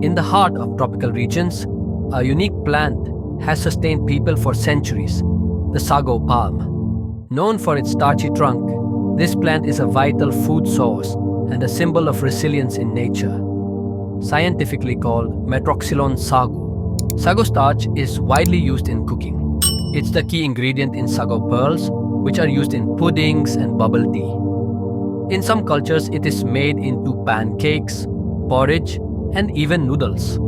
In the heart of tropical regions, a unique plant has sustained people for centuries, the sago palm. Known for its starchy trunk, this plant is a vital food source and a symbol of resilience in nature. Scientifically called metroxylon sago, sago starch is widely used in cooking. It's the key ingredient in sago pearls, which are used in puddings and bubble tea. In some cultures, it is made into pancakes, porridge, and even noodles.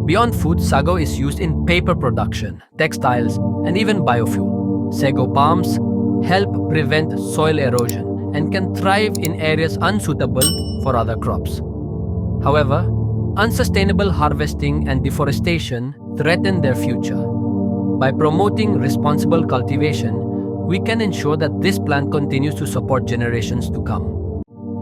Beyond food, sago is used in paper production, textiles, and even biofuel. Sago palms help prevent soil erosion and can thrive in areas unsuitable for other crops. However, unsustainable harvesting and deforestation threaten their future. By promoting responsible cultivation, we can ensure that this plant continues to support generations to come.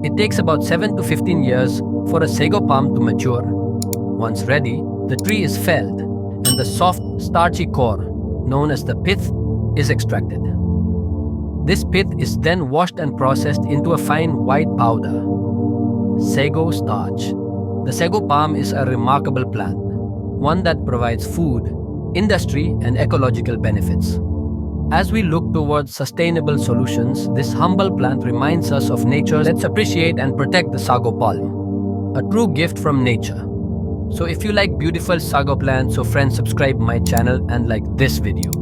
It takes about 7 to 15 years for a sago palm to mature. Once ready, the tree is felled and the soft, starchy core, known as the pith, is extracted. This pith is then washed and processed into a fine white powder, sago starch. The sago palm is a remarkable plant, one that provides food, industry, and ecological benefits. As we look towards sustainable solutions, this humble plant reminds us of nature. Let's appreciate and protect the sago palm, a true gift from nature. So if you like beautiful sago plants, so friends, subscribe my channel and like this video.